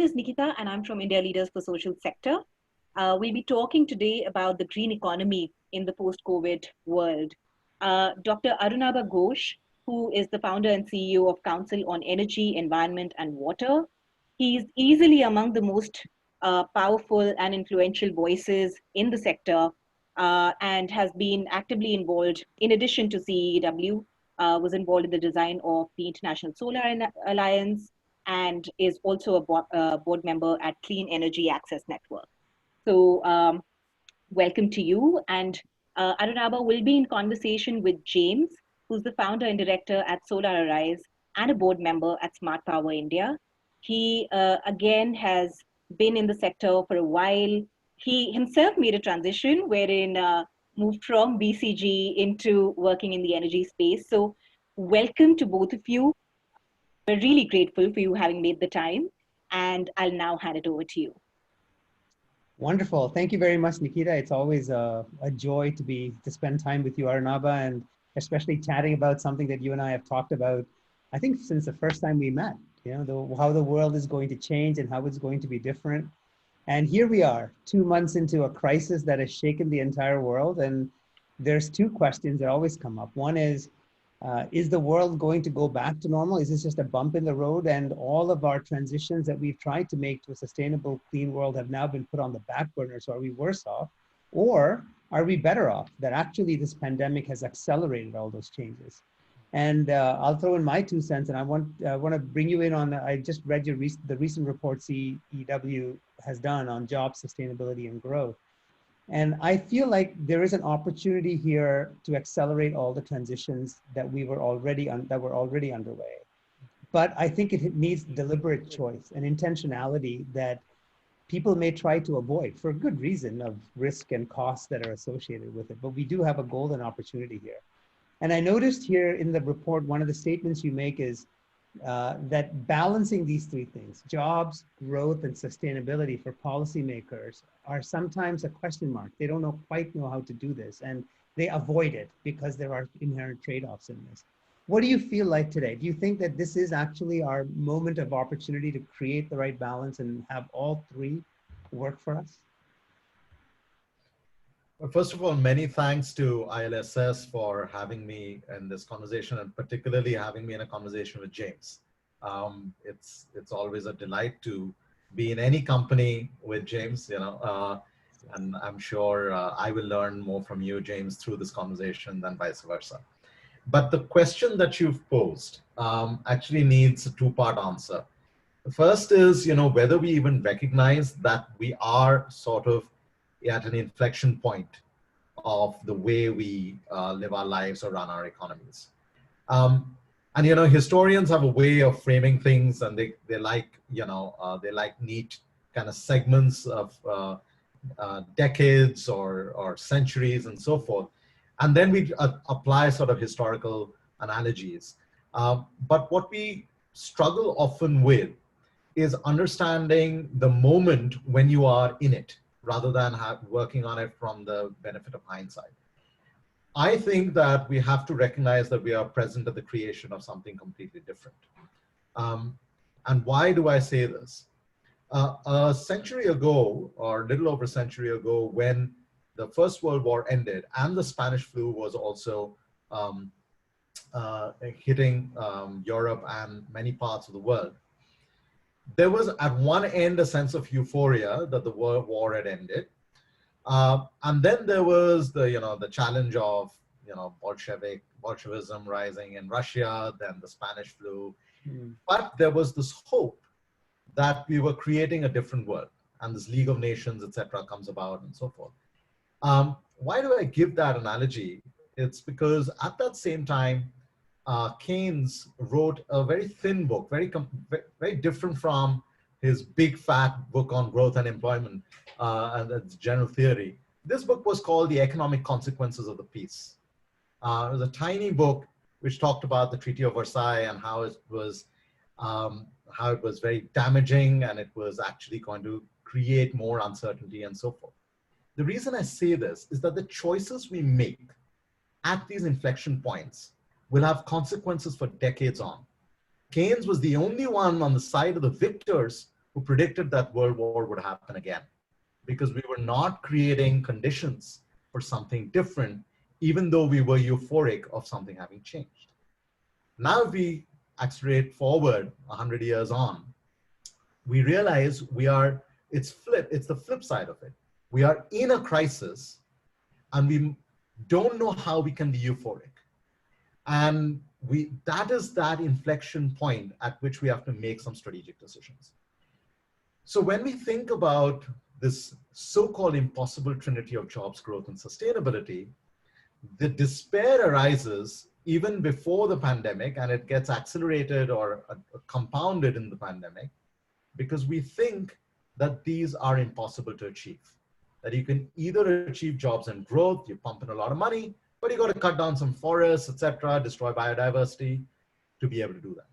is Nikita, and I'm from India Leaders for Social Sector. We'll be talking today about the green economy in the post-COVID world. Dr. Arunabha Ghosh, who is the founder and CEO of Council on Energy, Environment, and Water, he's easily among the most powerful and influential voices in the sector, and has been actively involved, in addition to CEEW, was involved in the design of the International Solar Alliance, and is also a board member at Clean Energy Access Network. So welcome to you. And Arunabha will be in conversation with James, who's the founder and director at SolarArise and a board member at Smart Power India. He, again, has been in the sector for a while. He himself made a transition wherein moved from BCG into working in the energy space. So welcome to both of you. We're really grateful for you having made the time, and I'll now hand it over to you. Wonderful. Thank you very much, Nikita. It's always a joy to spend time with you, Arunabha, and especially chatting about something that you and I have talked about, I think, since the first time we met, how the world is going to change and how it's going to be different. And here we are, 2 months into a crisis that has shaken the entire world. And there's two questions that always come up. One is the world going to go back to normal? Is this just a bump in the road? And all of our transitions that we've tried to make to a sustainable, clean world have now been put on the back burner. So are we worse off? Or are we better off that actually this pandemic has accelerated all those changes? And I'll throw in my 2 cents, and I want to bring you in on, I just read the recent report CEEW has done on jobs, sustainability, and growth. And I feel like there is an opportunity here to accelerate all the transitions that were already underway. But I think it needs deliberate choice and intentionality that people may try to avoid for good reason of risk and costs that are associated with it. But we do have a golden opportunity here. And I noticed here in the report, one of the statements you make is that balancing these 3 things, jobs, growth, and sustainability for policymakers are sometimes a question mark. They don't quite know how to do this, and they avoid it because there are inherent trade-offs in this. What do you feel like today? Do you think that this is actually our moment of opportunity to create the right balance and have all 3 work for us? Well, first of all, many thanks to ILSS for having me in this conversation, and particularly having me in a conversation with James. It's always a delight to be in any company with James, and I'm sure I will learn more from you, James, through this conversation than vice versa. But the question that you've posed actually needs a 2-part answer. The first is, whether we even recognize that we are sort of at an inflection point of the way we live our lives or run our economies. And historians have a way of framing things, and they like neat kind of segments of decades or centuries and so forth. And then we apply sort of historical analogies. But what we struggle often with is understanding the moment when you are in it, rather than working on it from the benefit of hindsight. I think that we have to recognize that we are present at the creation of something completely different. And why do I say this? A century ago, or a little over a century ago, when the First World War ended and the Spanish flu was also hitting Europe and many parts of the world, there was at one end a sense of euphoria that the war had ended. And then there was the challenge of Bolshevism rising in Russia, then the Spanish flu. But there was this hope that we were creating a different world, and this League of Nations, etc., comes about and so forth. Why do I give that analogy? It's because at that same time, Keynes wrote a very thin book, very different from his big fat book on growth and employment and its general theory. This book was called The Economic Consequences of the Peace. It was a tiny book which talked about the Treaty of Versailles and how it was very damaging, and it was actually going to create more uncertainty and so forth. The reason I say this is that the choices we make at these inflection points will have consequences for decades on. Keynes was the only one on the side of the victors who predicted that World War would happen again, because we were not creating conditions for something different, even though we were euphoric of something having changed. Now, if we accelerate forward 100 years on, we realize it's the flip side of it. We are in a crisis and we don't know how we can be euphoric. And that is that inflection point at which we have to make some strategic decisions. So when we think about this so-called impossible trinity of jobs, growth, and sustainability, the despair arises even before the pandemic, and it gets accelerated or compounded in the pandemic, because we think that these are impossible to achieve. That you can either achieve jobs and growth, you pump in a lot of money, but you got to cut down some forests, etc., destroy biodiversity to be able to do that.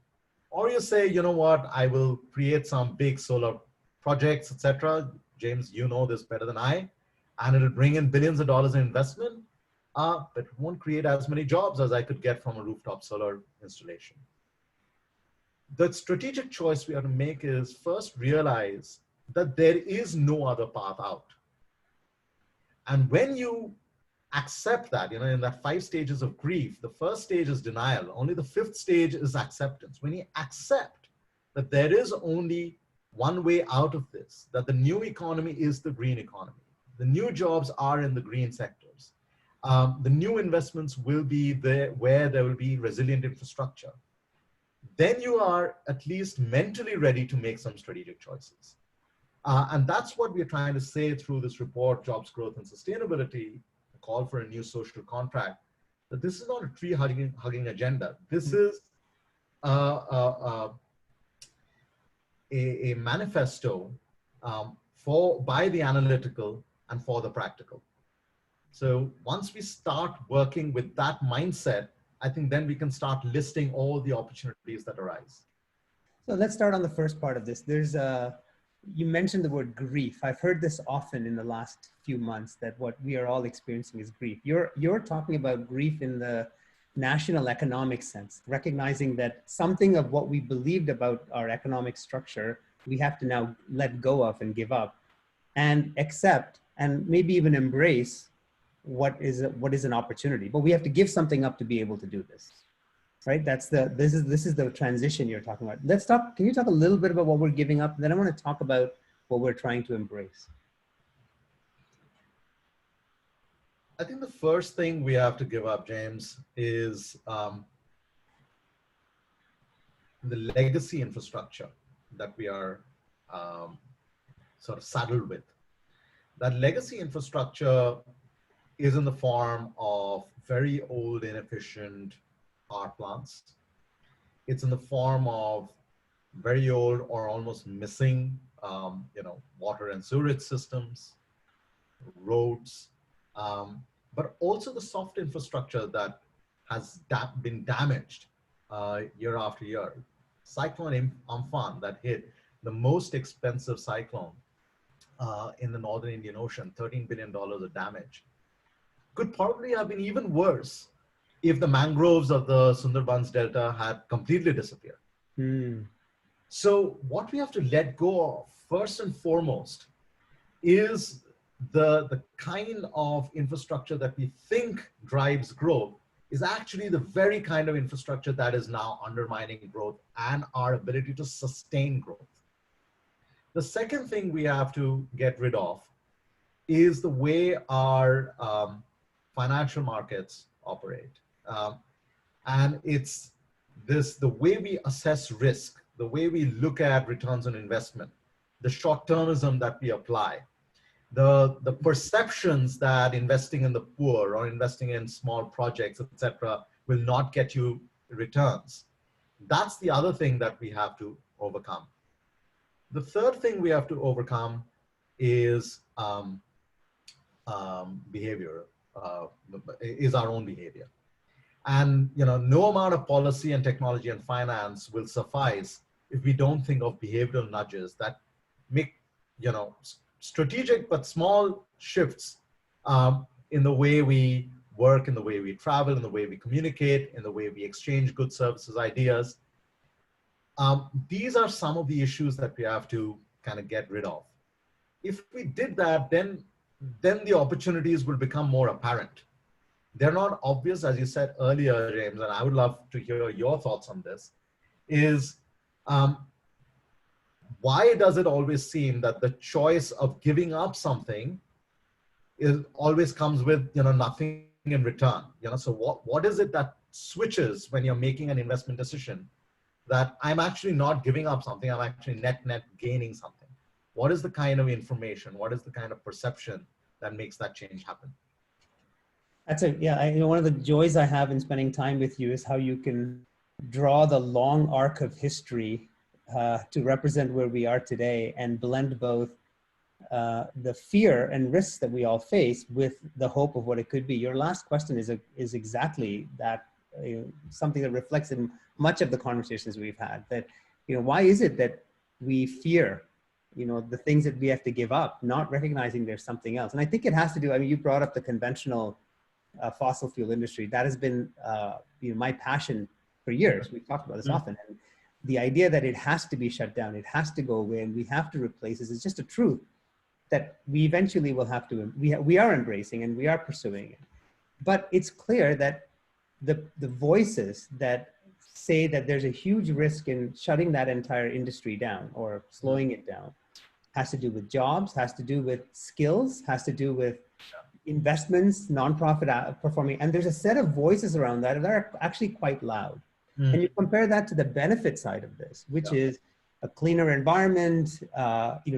Or you say, you know what, I will create some big solar projects, etc. James, you know this better than I, and it'll bring in billions of dollars in investment, but it won't create as many jobs as I could get from a rooftop solar installation. The strategic choice we have to make is first realize that there is no other path out. And when you accept that, in that 5 stages of grief, the first stage is denial. Only the 5th stage is acceptance. When you accept that there is only one way out of this, that the new economy is the green economy. The new jobs are in the green sectors. The new investments will be there where there will be resilient infrastructure. Then you are at least mentally ready to make some strategic choices. And that's what we're trying to say through this report, Jobs, Growth, and Sustainability, a call for a new social contract, that this is not a tree-hugging agenda. This is a manifesto by the analytical and for the practical. So once we start working with that mindset, I think then we can start listing all the opportunities that arise. So let's start on the first part of this. You mentioned the word grief. I've heard this often in the last few months, that what we are all experiencing is grief. You're talking about grief in the national economic sense, recognizing that something of what we believed about our economic structure, we have to now let go of and give up and accept and maybe even embrace what is an opportunity. But we have to give something up to be able to do this. Right? This is the transition you're talking about. Can you talk a little bit about what we're giving up? Then I want to talk about what we're trying to embrace. I think the first thing we have to give up, James, is the legacy infrastructure that we are sort of saddled with. That legacy infrastructure is in the form of very old, inefficient power plants. It's in the form of very old or almost missing, water and sewage systems, roads, but also the soft infrastructure that has been damaged year after year. Cyclone Amphan that hit, the most expensive cyclone in the Northern Indian Ocean, $13 billion of damage, could probably have been even worse if the mangroves of the Sundarbans Delta had completely disappeared. So what we have to let go of, first and foremost, is the kind of infrastructure that we think drives growth is actually the very kind of infrastructure that is now undermining growth and our ability to sustain growth. The second thing we have to get rid of is the way our financial markets operate. And it's the way we assess risk, the way we look at returns on investment, the short-termism that we apply, the perceptions that investing in the poor or investing in small projects, etc., will not get you returns. That's the other thing that we have to overcome. The third thing we have to overcome is behavior, is our own behavior. And no amount of policy and technology and finance will suffice if we don't think of behavioral nudges that make strategic but small shifts in the way we work, in the way we travel, in the way we communicate, in the way we exchange goods, services, ideas. These are some of the issues that we have to kind of get rid of. If we did that, then the opportunities will become more apparent. They're not obvious, as you said earlier, James, and I would love to hear your thoughts on this, is why does it always seem that the choice of giving up something always comes with, nothing in return? So what is it that switches when you're making an investment decision that I'm actually not giving up something, I'm actually net gaining something? What is the kind of information? What is the kind of perception that makes that change happen? One of the joys I have in spending time with you is how you can draw the long arc of history to represent where we are today and blend both the fear and risks that we all face with the hope of what it could be. Your last question is exactly that, something that reflects in much of the conversations we've had, that, why is it that we fear, the things that we have to give up, not recognizing there's something else? And I think it has to do, you brought up the conventional fossil fuel industry. That has been my passion for years. We've talked about this often. And the idea that it has to be shut down, it has to go away, and we have to replace this is just a truth that we eventually will have to, we are embracing and we are pursuing it. But it's clear that the voices that say that there's a huge risk in shutting that entire industry down or slowing it down has to do with jobs, has to do with skills, has to do with investments, nonprofit performing. And there's a set of voices around that that are actually quite loud. And you compare that to the benefit side of this, which is a cleaner environment,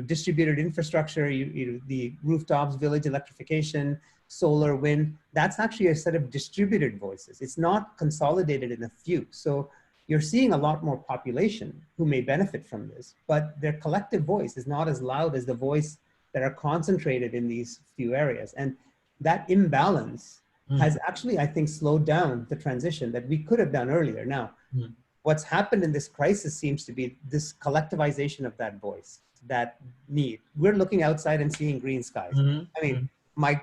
distributed infrastructure, the rooftops, village electrification, solar, wind. That's actually a set of distributed voices. It's not consolidated in a few. So you're seeing a lot more population who may benefit from this, but their collective voice is not as loud as the voice that are concentrated in these few areas. And that imbalance has actually, I think, slowed down the transition that we could have done earlier. Now, what's happened in this crisis seems to be this collectivization of that voice, that need. We're looking outside and seeing green skies. I mean, my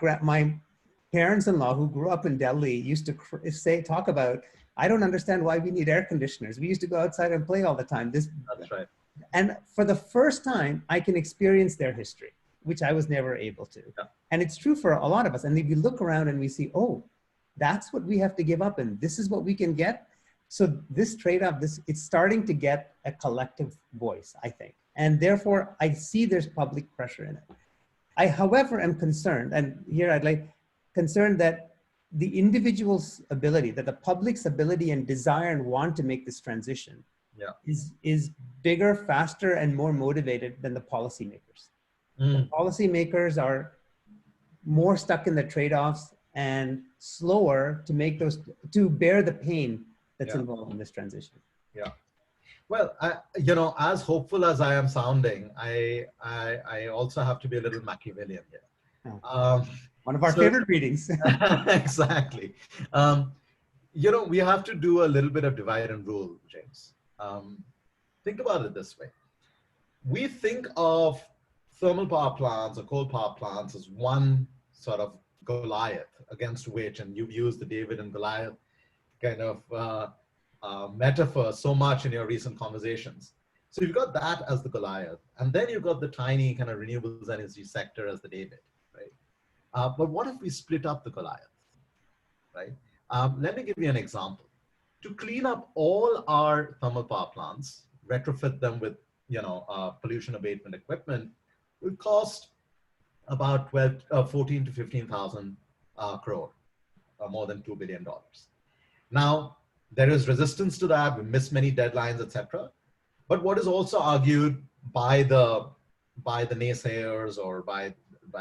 parents-in-law who grew up in Delhi used to talk about, I don't understand why we need air conditioners. We used to go outside and play all the time. That's right. And for the first time, I can experience their history, which I was never able to. Yeah. And it's true for a lot of us. And if we look around and we see, oh, that's what we have to give up and this is what we can get. So this trade-off, it's starting to get a collective voice, I think. And therefore, I see there's public pressure in it. I, however, am concerned, and here concerned that the individual's ability, that the public's ability and desire and want to make this transition is bigger, faster, and more motivated than the policymakers. The policymakers are more stuck in the trade-offs and slower to make to bear the pain that's involved in this transition. Yeah. Well, as hopeful as I am sounding, I also have to be a little Machiavellian here. One of our favorite readings. Exactly. We have to do a little bit of divide and rule, James. Think about it this way. We think of thermal power plants or coal power plants as one sort of Goliath against which, and you've used the David and Goliath kind of metaphor so much in your recent conversations. So you've got that as the Goliath, and then you've got the tiny kind of renewables energy sector as the David, right? But what if we split up the Goliath, right? Let me give you an example. To clean up all our thermal power plants, retrofit them with pollution abatement equipment, will cost about 14 to 15,000 crore, more than $2 billion. Now, there is resistance to that. We miss many deadlines, etc. But what is also argued by the naysayers or by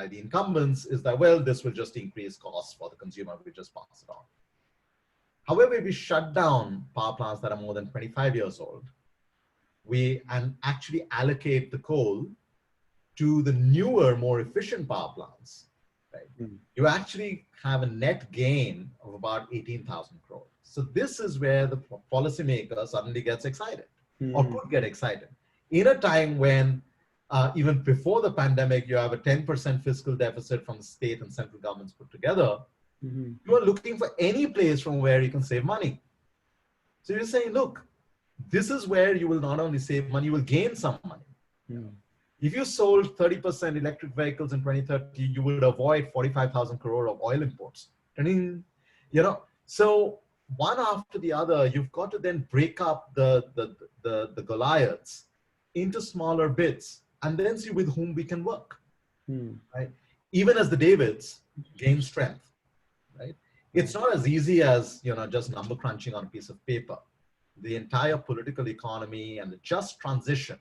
the incumbents is that, well, this will just increase costs for the consumer. We just pass it on. However, if we shut down power plants that are more than 25 years old, and actually allocate the coal to the newer, more efficient power plants, right? You actually have a net gain of about 18,000 crores. So this is where the policymaker suddenly gets excited or could get excited. In a time when, even before the pandemic, you have a 10% fiscal deficit from the state and central governments put together, you are looking for any place from where you can save money. So you're saying, look, this is where you will not only save money, you will gain some money. If you sold 30% electric vehicles in 2030, you would avoid 45,000 crore of oil imports. You know, so one after the other, you've got to then break up the Goliaths into smaller bits and then see with whom we can work, right? Even as the Davids gain strength, right? It's not as easy as, you know, just number crunching on a piece of paper. The entire political economy and the just transition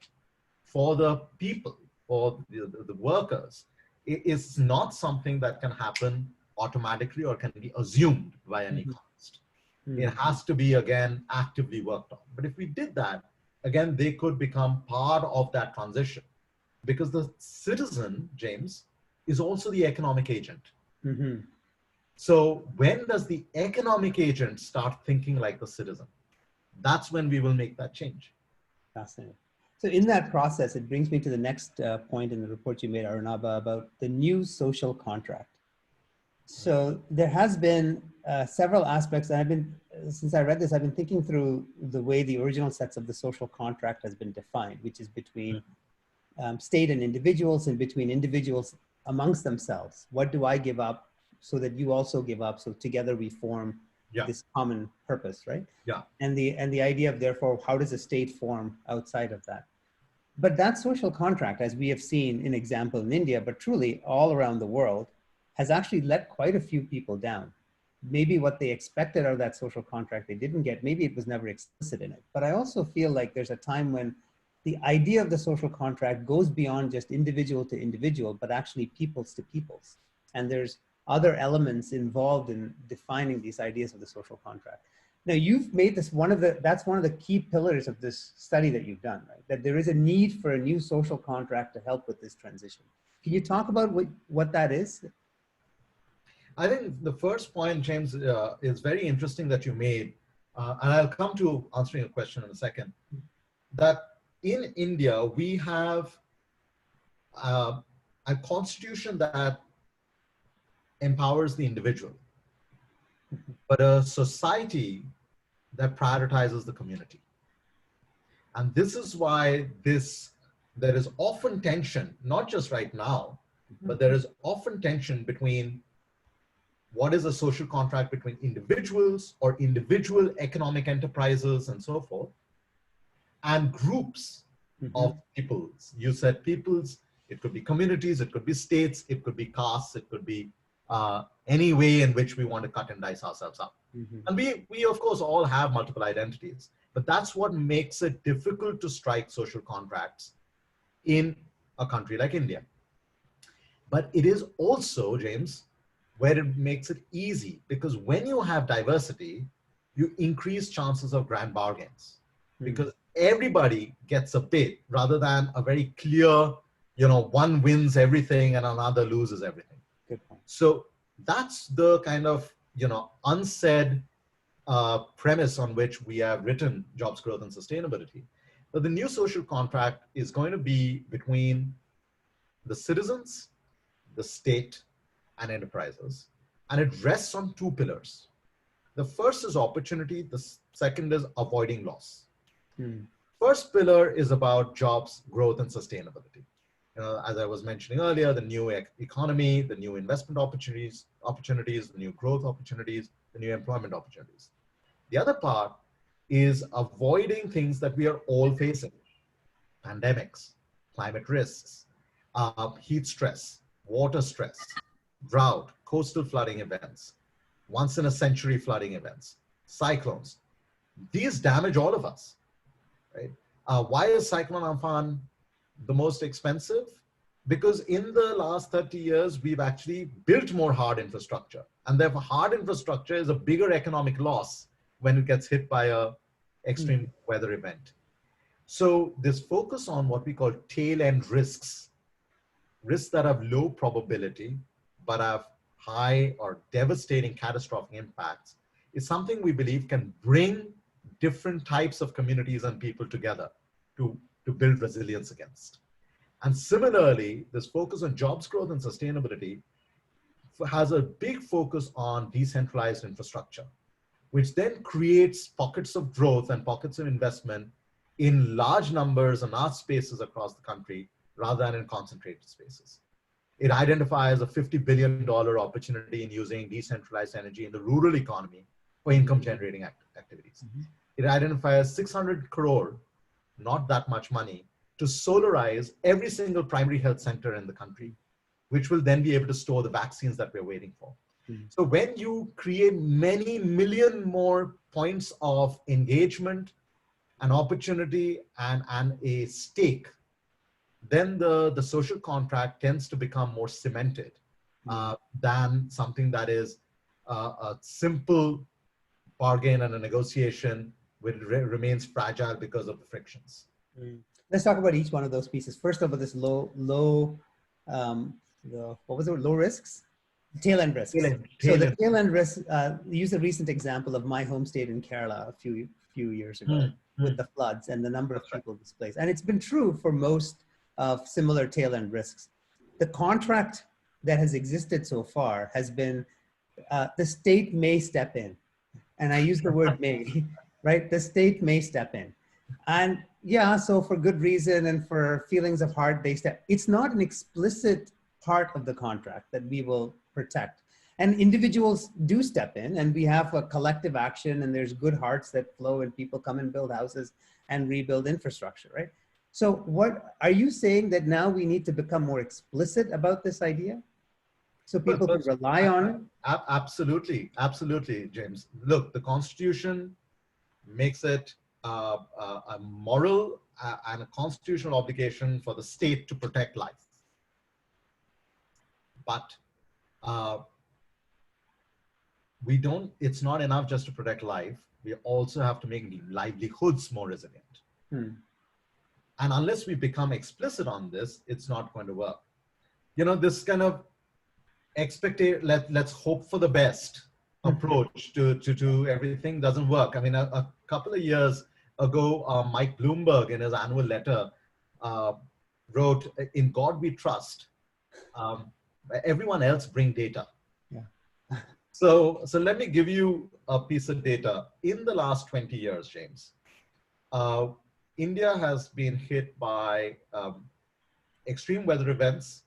for the people, for the workers, is not something that can happen automatically or can be assumed by an economist. It has to be, again, actively worked on. But if we did that, again, they could become part of that transition, because the citizen, James, is also the economic agent. So when does the economic agent start thinking like the citizen? That's when we will make that change. Fascinating. So in that process, it brings me to the next point in the report you made, Arunabha, about the new social contract. So there has been several aspects, and I've been, since I read this, I've been thinking through the way the original sets of the social contract has been defined, which is between state and individuals, and between individuals amongst themselves. What do I give up so that you also give up, so together we form this common purpose, right? And the idea of, therefore, how does a state form outside of that? But that social contract, as we have seen in example in India, but truly all around the world, has actually let quite a few people down. Maybe what they expected out of that social contract they didn't get. Maybe it was never explicit in it. But I also feel like there's a time when the idea of the social contract goes beyond just individual to individual, but actually peoples to peoples. And there's other elements involved in defining these ideas of the social contract. Now, you've made this that's one of the key pillars of this study that you've done, right? That there is a need for a new social contract to help with this transition. Can you talk about what that is? I think the first point, James, is very interesting that you made, and I'll come to answering your question in a second, that in India, we have a constitution that empowers the individual, but a society that prioritizes the community. And this is why there is often tension, not just right now, but there is often tension between what is a social contract between individuals or individual economic enterprises and so forth, and groups of peoples. You said peoples, it could be communities, it could be states, it could be castes, it could be any way in which we want to cut and dice ourselves up. And we of course all have multiple identities, but that's what makes it difficult to strike social contracts in a country like India. But it is also, James, where it makes it easy, because when you have diversity, you increase chances of grand bargains, because everybody gets a bit rather than a very clear, you know, one wins everything and another loses everything. Good point. So that's the kind of, you know, unsaid premise on which we have written jobs, growth, and sustainability. But the new social contract is going to be between the citizens, the state, and enterprises. And it rests on two pillars. The first is opportunity. The second is avoiding loss. First pillar is about jobs, growth, and sustainability. As I was mentioning earlier, the new economy, the new investment opportunities, the new growth opportunities, the new employment opportunities. The other part is avoiding things that we are all facing: pandemics, climate risks, heat stress, water stress, drought, coastal flooding events, once in a century flooding events, cyclones. These damage all of us, right? Why is Cyclone Amphan the most expensive? Because in the last 30 years, we've actually built more hard infrastructure. And therefore, hard infrastructure is a bigger economic loss when it gets hit by a extreme weather event. So this focus on what we call tail end risks that have low probability, but have high or devastating catastrophic impacts, is something we believe can bring different types of communities and people together to build resilience against. And similarly, this focus on jobs, growth, and sustainability has a big focus on decentralized infrastructure, which then creates pockets of growth and pockets of investment in large numbers and large spaces across the country, rather than in concentrated spaces. It identifies a $50 billion opportunity in using decentralized energy in the rural economy for income generating activities. It identifies 600 crore, not that much money, to solarize every single primary health center in the country, which will then be able to store the vaccines that we're waiting for. So when you create many million more points of engagement, an opportunity, and a stake, then the social contract tends to become more cemented than something that is a simple bargain and a negotiation which remains fragile because of the frictions. Let's talk about each one of those pieces. First of all, this what was it? Low risks? Tail end risks. So the tail end risk, use a recent example of my home state in Kerala a few years ago with the floods and the number of people displaced. And it's been true for most of similar tail end risks. The contract that has existed so far has been the state may step in. And I use the word may, right? The state may step in. And yeah, so for good reason and for feelings of heart, they step. It's not an explicit part of the contract that we will protect. And individuals do step in, and we have a collective action, and there's good hearts that flow, and people come and build houses and rebuild infrastructure, right? So what are you saying, that now we need to become more explicit about this idea so people can rely on it? Absolutely, absolutely, James. Look, the Constitution makes it a moral and a constitutional obligation for the state to protect life. But it's not enough just to protect life. We also have to make livelihoods more resilient. And unless we become explicit on this, it's not going to work. You know, this kind of let's hope for the best approach to everything doesn't work. I mean, a couple of years ago, Mike Bloomberg in his annual letter wrote, "In God we trust. Everyone else bring data." Yeah. So let me give you a piece of data. In the last 20 years, James, India has been hit by extreme weather events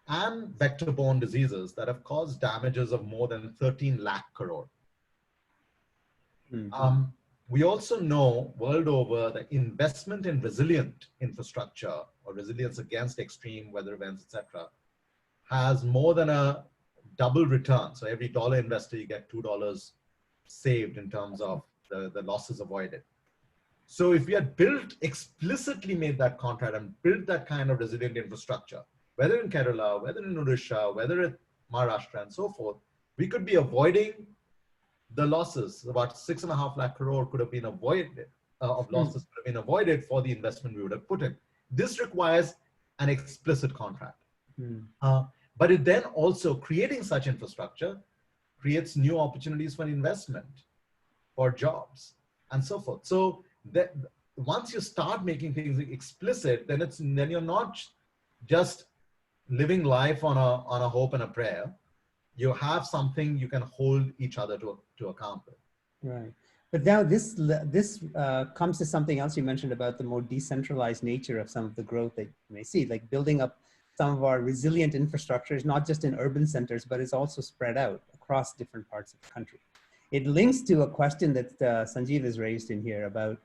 and vector-borne diseases that have caused damages of more than 13 lakh crore. We also know world over that investment in resilient infrastructure or resilience against extreme weather events, etc., has more than a double return. So every dollar invested, you get $2 saved in terms of the losses avoided. So if we had explicitly made that contract and built that kind of resilient infrastructure, whether in Kerala, whether in Odisha, whether in Maharashtra and so forth, we could be avoiding the losses. About 6.5 lakh crore could have been avoided, of losses could have been avoided for the investment we would have put in. This requires an explicit contract. But it then also, creating such infrastructure creates new opportunities for investment, for jobs, and so forth. So that once you start making things explicit, then you're not just living life on a hope and a prayer. You have something you can hold each other to account with. Right. But now this comes to something else you mentioned about the more decentralized nature of some of the growth that you may see, like building up some of our resilient infrastructures, not just in urban centers, but it's also spread out across different parts of the country. It links to a question that Sanjeev has raised in here about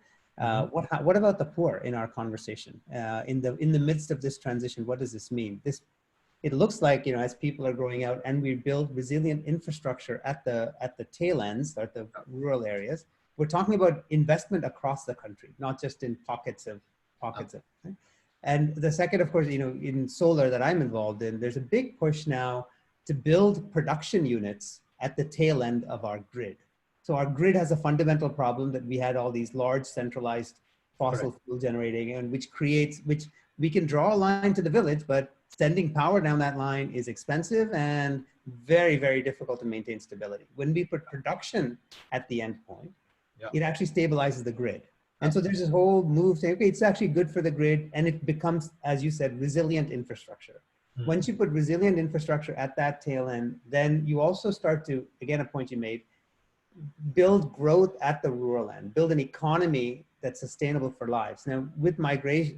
what about the poor in our conversation? In the midst of this transition, what does this mean? It looks like, as people are growing out and we build resilient infrastructure at the tail ends, at the rural areas, we're talking about investment across the country, not just in pockets of. Right? And the second, of course, in solar that I'm involved in, there's a big push now to build production units at the tail end of our grid. So our grid has a fundamental problem that we had all these large centralized fossil fuel generating, and which we can draw a line to the village, but sending power down that line is expensive and very, very difficult to maintain stability. When we put production at the end point, it actually stabilizes the grid. And so there's this whole move saying, okay, it's actually good for the grid, and it becomes, as you said, resilient infrastructure. Once you put resilient infrastructure at that tail end, then you also start to, again, a point you made, build growth at the rural end, build an economy that's sustainable for lives. Now, with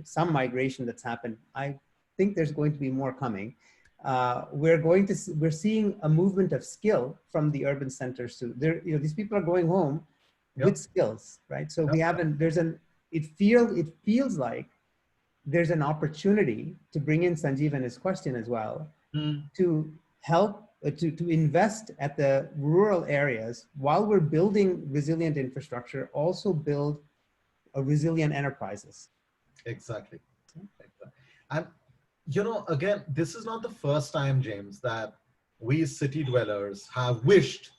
some migration that's happened, I think there's going to be more coming. We're seeing a movement of skill from the urban centers too. These people are going home with skills, right? So we haven't, it feels like there's an opportunity to bring in Sanjeev and his question as well, to help, to invest at the rural areas while we're building resilient infrastructure, also build a resilient enterprises. Exactly. And again, this is not the first time, James, that we city dwellers have wished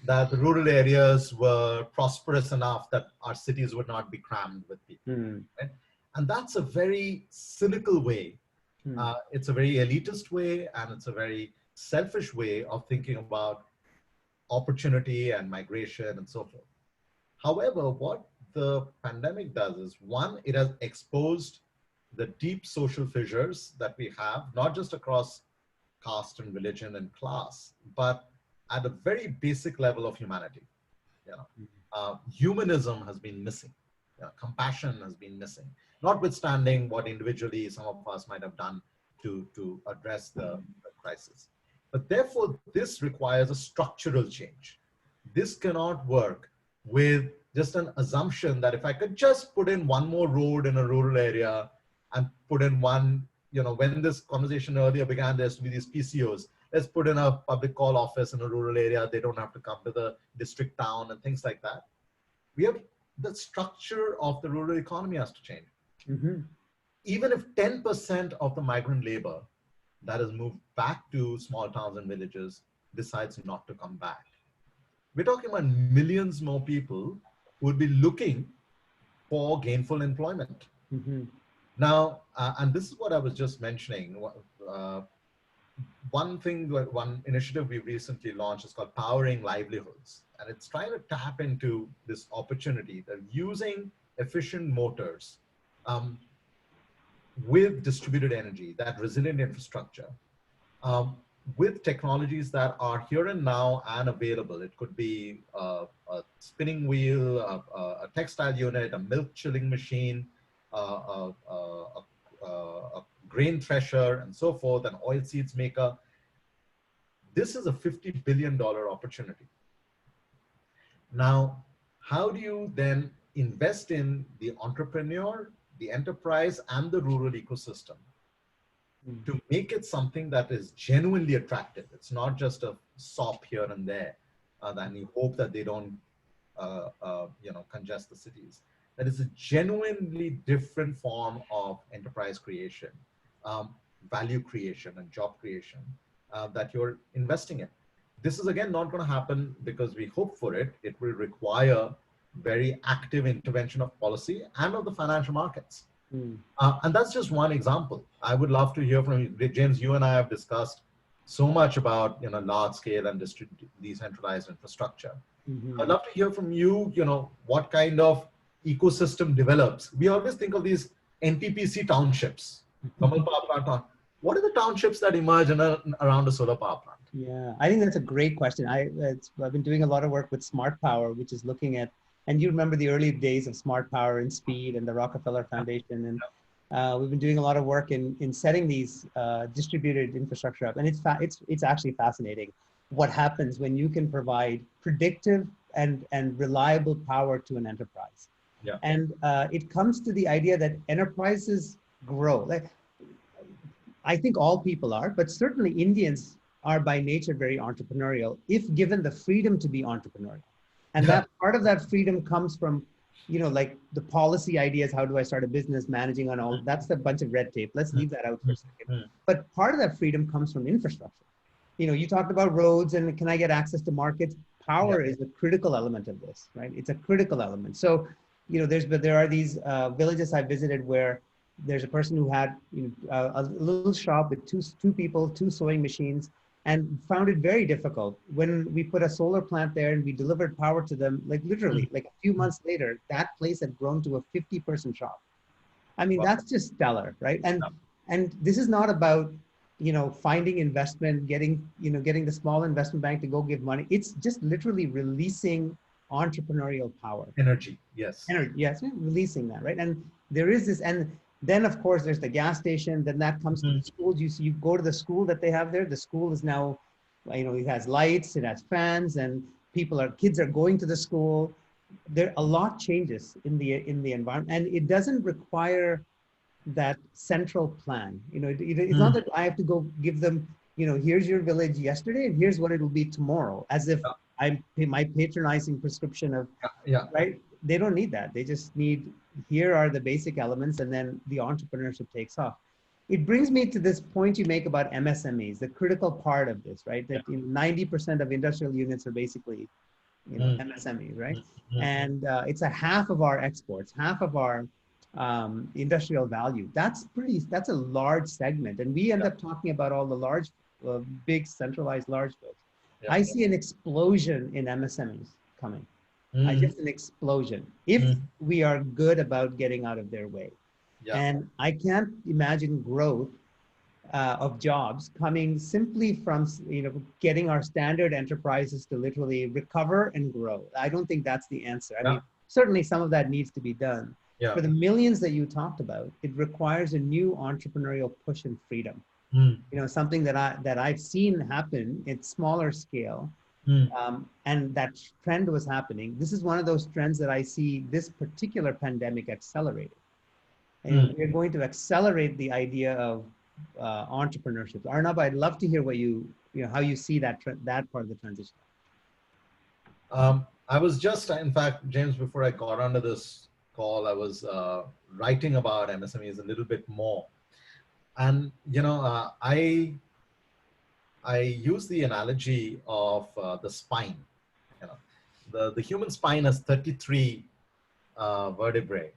that the rural areas were prosperous enough that our cities would not be crammed with people. Right? And that's a very cynical way. It's a very elitist way, and it's a very selfish way of thinking about opportunity and migration and so forth. However, what the pandemic does is, one, it has exposed the deep social fissures that we have, not just across caste and religion and class, but at a very basic level of humanity. Humanism has been missing. Compassion has been missing, notwithstanding what individually some of us might have done to address the crisis. But therefore, this requires a structural change. This cannot work with just an assumption that if I could just put in one more road in a rural area and put in one, when this conversation earlier began, there used to be these PCOs. Let's put in a public call office in a rural area. They don't have to come to the district town and things like that. The structure of the rural economy has to change. Even if 10% of the migrant labor that has moved back to small towns and villages decides not to come back, we're talking about millions more people who would be looking for gainful employment. Now, and this is what I was just mentioning. One initiative we recently launched is called Powering Livelihoods. And it's trying to tap into this opportunity that using efficient motors with distributed energy, that resilient infrastructure, with technologies that are here and now and available. It could be a spinning wheel, a textile unit, a milk chilling machine, a grain thresher, and so forth, an oil seeds maker. This is a $50 billion opportunity. Now, how do you then invest in the entrepreneur, the enterprise, and the rural ecosystem to make it something that is genuinely attractive? It's not just a sop here and there, and you hope that they don't, congest the cities. That is a genuinely different form of enterprise creation, value creation, and job creation that you're investing in. This is, again, not going to happen because we hope for it. It will require very active intervention of policy and of the financial markets. And that's just one example. I would love to hear from you. James, you and I have discussed so much about large scale and decentralized infrastructure. I'd love to hear from you, what kind of ecosystem develops. We always think of these NTPC townships. What are the townships that emerge around a solar power plant? Yeah, I think that's a great question. I've been doing a lot of work with Smart Power, which is looking at, and you remember the early days of Smart Power and Speed and the Rockefeller Foundation. And we've been doing a lot of work in setting these distributed infrastructure up. And it's actually fascinating what happens when you can provide predictive and reliable power to an enterprise. Yeah. And it comes to the idea that enterprises grow. I think all people are, but certainly Indians are by nature very entrepreneurial if given the freedom to be entrepreneurial. And that part of that freedom comes from, like the policy ideas. How do I start a business, managing on all? That's a bunch of red tape. Let's leave that out for a second. But part of that freedom comes from infrastructure. You talked about roads and can I get access to markets? Power is a critical element of this, right? It's a critical element. So, there are these villages I visited where there's a person who had a little shop with two people, two sewing machines, and found it very difficult when we put a solar plant there and we delivered power to them, literally, a few months later, that place had grown to a 50-person shop. I mean, that's just stellar, right? And this is not about, finding investment, getting the small investment bank to go give money. It's just literally releasing entrepreneurial power. Energy, yes. Energy, yes, releasing that, right? And there is this, and Then, of course, there's the gas station. Then that comes to the schools. You go to the school that they have there. The school is now, it has lights, it has fans, and kids are going to the school. There a lot changes in the environment, and it doesn't require that central plan. It's not that I have to go give them, here's your village yesterday, and here's what it will be tomorrow, as if my patronizing prescription of, right? They don't need that. They just need, here are the basic elements, and then the entrepreneurship takes off. It brings me to this point you make about MSMEs, the critical part of this, right? That 90% of industrial units are basically, MSMEs, right? And it's a half of our exports, half of our industrial value. That's a large segment. And we end up talking about all the large, big centralized large folks. I see an explosion in MSMEs coming. Just an explosion if we are good about getting out of their way. And I can't imagine growth of jobs coming simply from getting our standard enterprises to literally recover and grow. I don't think that's the answer. I mean, certainly some of that needs to be done. For the millions that you talked about, it requires a new entrepreneurial push and freedom. Something that I've seen happen in smaller scale. And that trend was happening. This is one of those trends that I see this particular pandemic accelerating. And we're going to accelerate the idea of entrepreneurship. Arunabha, I'd love to hear how you see that part of the transition. I was just, in fact, James, before I got onto this call, I was writing about MSMEs a little bit more. And, I use the analogy of the spine. The human spine has 33 vertebrae.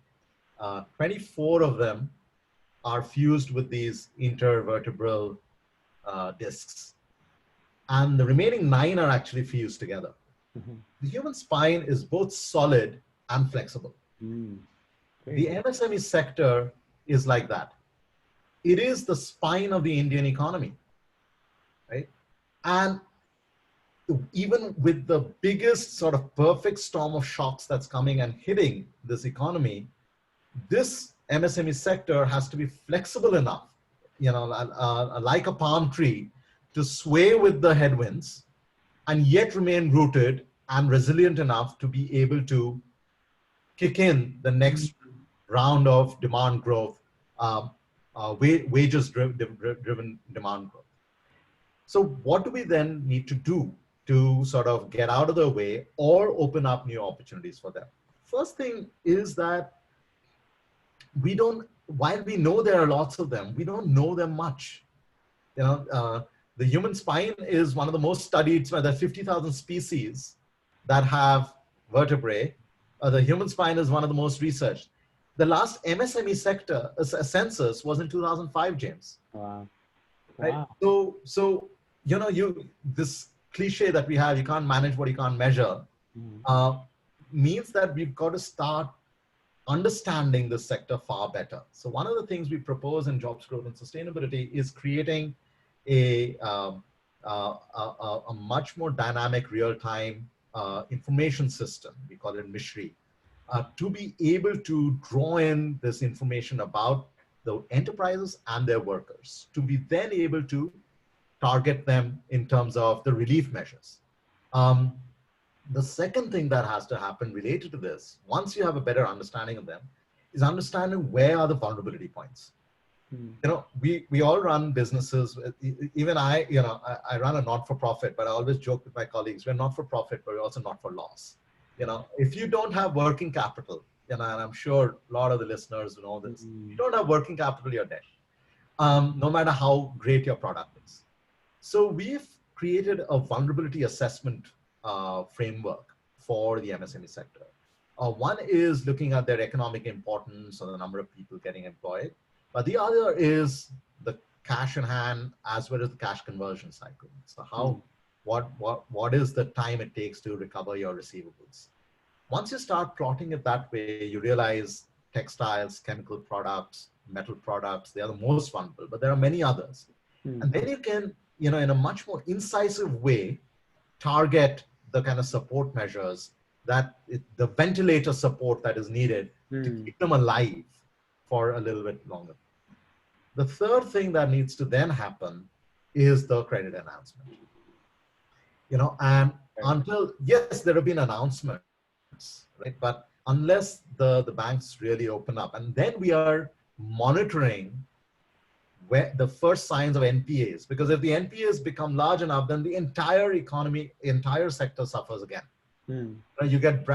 24 of them are fused with these intervertebral discs. And the remaining 9 are actually fused together. The human spine is both solid and flexible. The MSME sector is like that. It is the spine of the Indian economy, right? And even with the biggest sort of perfect storm of shocks that's coming and hitting this economy, this MSME sector has to be flexible enough, like a palm tree, to sway with the headwinds and yet remain rooted and resilient enough to be able to kick in the next round of demand growth, wages-driven demand growth. So what do we then need to do to sort of get out of the way or open up new opportunities for them? First thing is that while we know there are lots of them, we don't know them much. The human spine is one of the most studied. There are 50,000 species that have vertebrae. The human spine is one of the most researched. The last MSME sector census was in 2005, James. Wow. Right? So this cliche that we have, you can't manage what you can't measure, means that we've got to start understanding this sector far better. So one of the things we propose in Jobs Growth and Sustainability is creating a much more dynamic real-time information system. We call it Msme, to be able to draw in this information about the enterprises and their workers, to be then able to target them in terms of the relief measures. The second thing that has to happen related to this, once you have a better understanding of them, is understanding where are the vulnerability points. We all run businesses. Even I run a not-for-profit, but I always joke with my colleagues, we're not-for-profit, but we're also not for loss. If you don't have working capital, and I'm sure a lot of the listeners know this, if you don't have working capital, you're dead, no matter how great your product is. So we've created a vulnerability assessment framework for the MSME sector. One is looking at their economic importance or the number of people getting employed, but the other is the cash in hand as well as the cash conversion cycle. So what is the time it takes to recover your receivables? Once you start plotting it that way, you realize textiles, chemical products, metal products, they are the most vulnerable, but there are many others. And then you can, in a much more incisive way, target the kind of support measures the ventilator support that is needed to keep them alive for a little bit longer. The third thing that needs to then happen is the credit enhancement. And until, yes, there have been announcements, right? But unless the banks really open up, and then we are monitoring where the first signs of NPAs, because if the NPAs become large enough, then the entire economy, entire sector suffers again. You get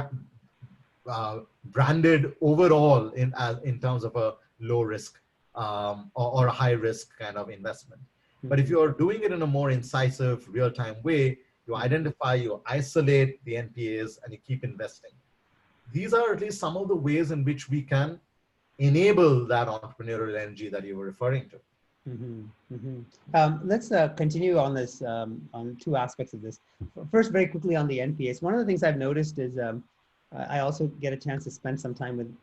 branded overall in terms of a low risk or a high risk kind of investment. But if you're doing it in a more incisive, real-time way, you identify, you isolate the NPAs, and you keep investing. These are at least some of the ways in which we can enable that entrepreneurial energy that you were referring to. Let's continue on this, on two aspects of this. First, very quickly on the NPAs. One of the things I've noticed is I also get a chance to spend some time with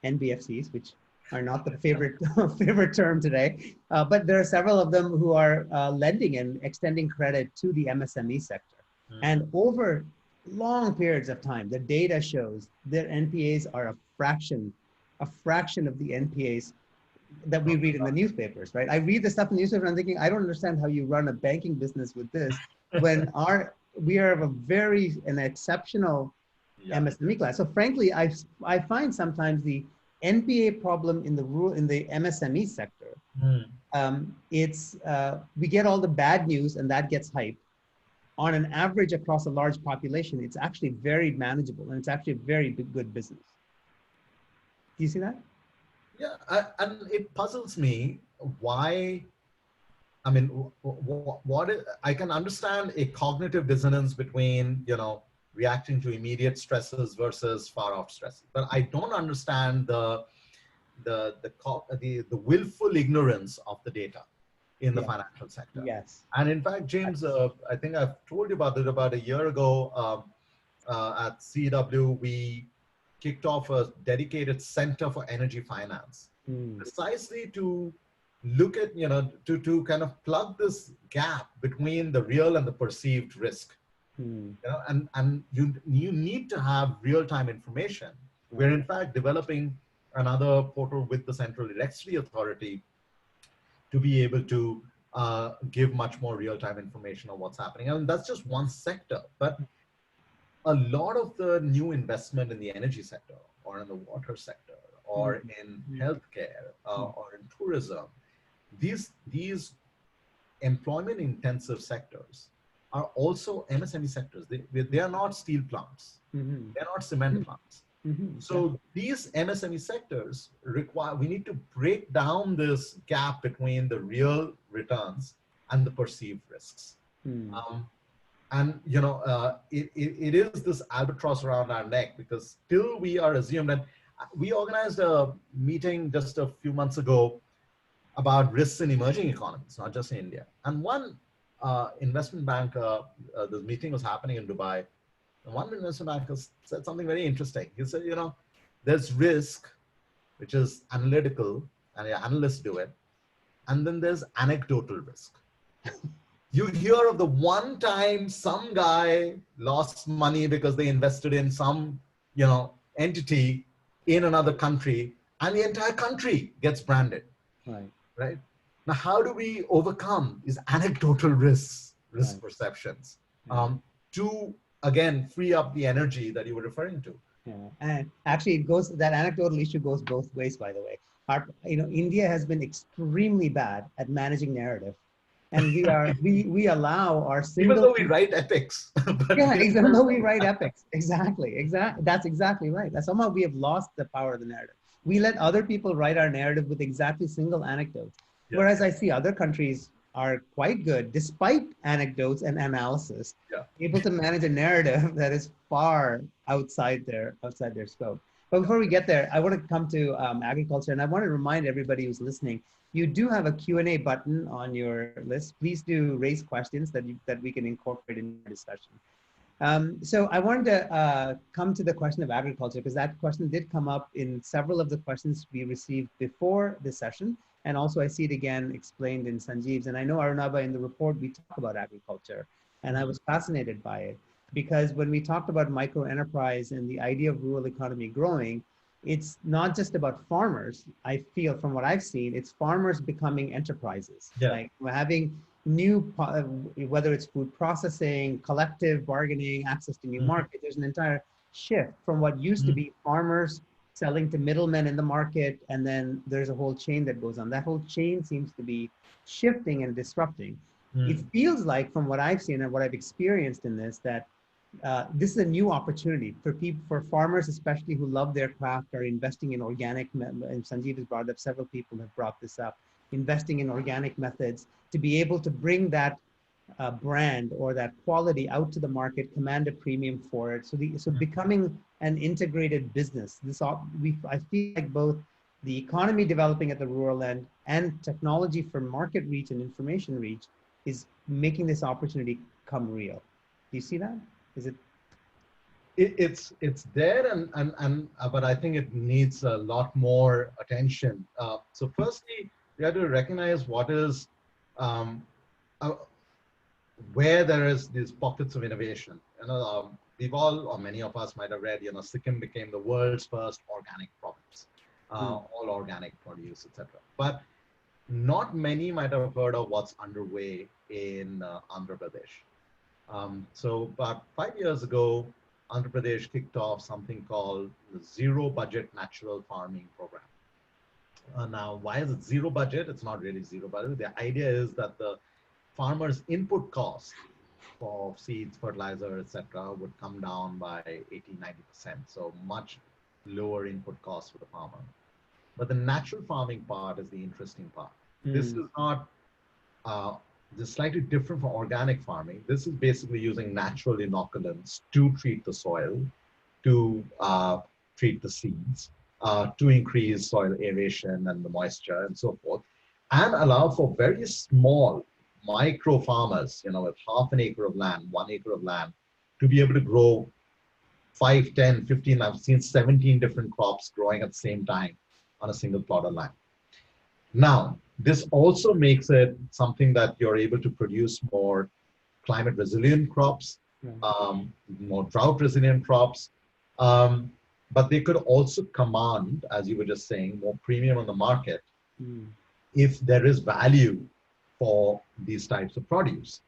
NBFCs, which are not the favorite term today, but there are several of them who are lending and extending credit to the MSME sector. And over long periods of time, the data shows that NPAs are a fraction of the NPAs that we read in the newspapers, right? I read the stuff in the newspaper and I'm thinking, I don't understand how you run a banking business with this when we are an exceptional MSME class. So frankly, I find sometimes the NPA problem in the MSME sector, we get all the bad news and that gets hyped. On an average across a large population, it's actually very manageable and it's actually a very good business. Do you see that? Yeah, and it puzzles me why. I mean, I can understand a cognitive dissonance between, reacting to immediate stresses versus far off stresses, but I don't understand the willful ignorance of the data in the financial sector. Yes. And in fact, James, I think I've told you about it about a year ago at CEEW, we kicked off a dedicated center for energy finance, precisely to look at, to kind of plug this gap between the real and the perceived risk. And you need to have real-time information. We're in fact developing another portal with the Central Electricity Authority to be able to give much more real-time information on what's happening. And that's just one sector, but a lot of the new investment in the energy sector or in the water sector or in healthcare or in tourism, these employment intensive sectors are also MSME sectors. They are not steel plants. They're not cement plants. So these MSME sectors we need to break down this gap between the real returns and the perceived risks. And it is this albatross around our neck, because till we are assumed, and we organized a meeting just a few months ago about risks in emerging economies, not just in India. And one investment banker, the meeting was happening in Dubai, and one investment banker said something very interesting. He said, there's risk, which is analytical, and the analysts do it, and then there's anecdotal risk. You hear of the one time some guy lost money because they invested in some, entity in another country, and the entire country gets branded. Right? Now, how do we overcome these anecdotal risk perceptions to, again, free up the energy that you were referring to? Yeah. And actually, that anecdotal issue goes both ways, by the way. India has been extremely bad at managing narrative. And we allow our single... Even though we write epics. Even though we write epics. Exactly. That's exactly right. That somehow we have lost the power of the narrative. We let other people write our narrative with exactly single anecdotes. Yes. Whereas I see other countries are quite good, despite anecdotes and analysis, able to manage a narrative that is far outside their scope. But before we get there, I want to come to agriculture, and I want to remind everybody who's listening, you do have a Q&A button on your list. Please do raise questions that we can incorporate in the discussion. So I wanted to come to the question of agriculture, because that question did come up in several of the questions we received before this session. And also I see it again explained in Sanjeev's. And I know, Arunabha, in the report, we talk about agriculture. And I was fascinated by it, because when we talked about micro enterprise and the idea of rural economy growing, it's not just about farmers. I feel from what I've seen, it's farmers becoming enterprises. Yeah. Like we're having new, whether it's food processing, collective bargaining, access to new markets. There's an entire shift from what used to be farmers selling to middlemen in the market, and then there's a whole chain that goes on. That whole chain seems to be shifting and disrupting. It feels like, from what I've seen and what I've experienced in this, that this is a new opportunity for people, for farmers especially, who love their craft, are investing in organic, and Sanjeev has brought up, several people have brought this up, investing in organic methods to be able to bring that brand or that quality out to the market, command a premium for it. So becoming an integrated business. I feel like both the economy developing at the rural end and technology for market reach and information reach is making this opportunity come real. Do you see that? Is it? It's there, and but I think it needs a lot more attention. So firstly, we have to recognize what is um, uh, where there is these pockets of innovation. We've all, or many of us might have read, Sikkim became the world's first organic province, all organic produce, etc. But not many might have heard of what's underway in Andhra Pradesh. So about 5 years ago, Andhra Pradesh kicked off something called the Zero Budget Natural Farming Program. Now, why is it zero budget? It's not really zero budget. The idea is that the farmers' input costs for seeds, fertilizer, etc., would come down by 80–90%. So much lower input costs for the farmer. But the natural farming part is the interesting part. This is not, this is slightly different from organic farming. This is basically using natural inoculants to treat the soil, to treat the seeds, to increase soil aeration and the moisture and so forth, and allow for very small micro farmers, with half an acre of land, 1 acre of land, to be able to grow 5, 10, 15, I've seen 17 different crops growing at the same time on a single plot of land. Now, this also makes it something that you're able to produce more climate resilient crops, more drought resilient crops, but they could also command, as you were just saying, more premium on the market if there is value for these types of produce.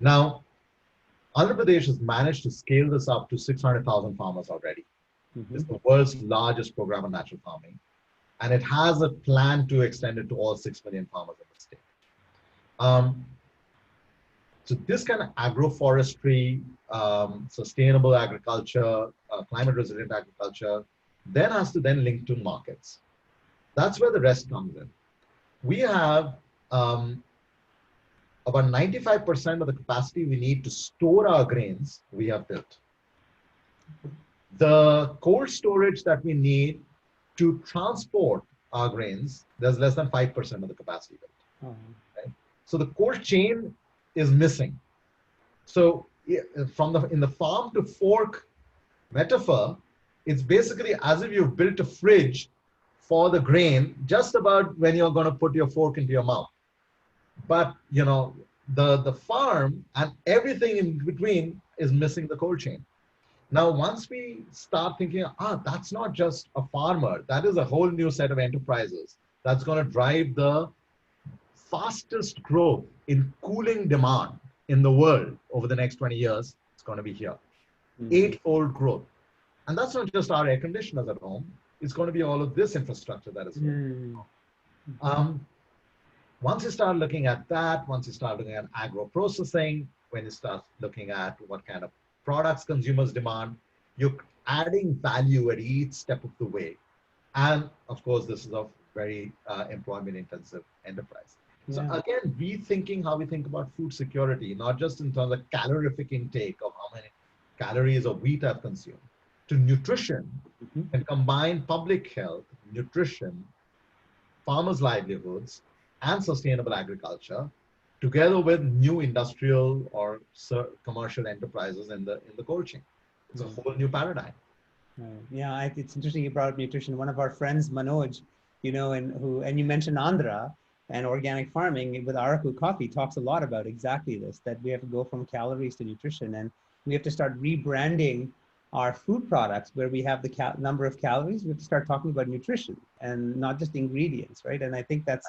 Now, Andhra Pradesh has managed to scale this up to 600,000 farmers already. It's the world's largest program of natural farming. And it has a plan to extend it to all 6 million farmers in the state. So this kind of agroforestry, sustainable agriculture, climate resilient agriculture, then has to then link to markets. That's where the rest comes in. We have about 95% of the capacity we need to store our grains, we have built. The cold storage that we need to transport our grains, there's less than 5% of the capacity built. Right? So the cold chain is missing. So in the farm to fork metaphor, it's basically as if you've built a fridge for the grain just about when you're going to put your fork into your mouth. But the farm and everything in between is missing the cold chain. Now, once we start thinking, that's not just a farmer, that is a whole new set of enterprises that's going to drive the fastest growth in cooling demand in the world over the next 20 years, it's going to be here. 8-fold growth. And that's not just our air conditioners at home, it's going to be all of this infrastructure that is here. Once you start looking at that, once you start looking at agro-processing, when you start looking at what kind of products consumers demand, you're adding value at each step of the way. And of course, this is a very employment-intensive enterprise. So again, rethinking how we think about food security, not just in terms of calorific intake of how many calories of wheat I've consumed, to nutrition, and combine public health, nutrition, farmers' livelihoods, and sustainable agriculture, together with new industrial or commercial enterprises in the cold chain. It's a whole new paradigm. Yeah, it's interesting you brought up nutrition. One of our friends, Manoj, and you mentioned Andhra and organic farming with Araku Coffee, talks a lot about exactly this, that we have to go from calories to nutrition, and we have to start rebranding our food products where we have the number of calories, we have to start talking about nutrition and not just ingredients, right? And I think that's,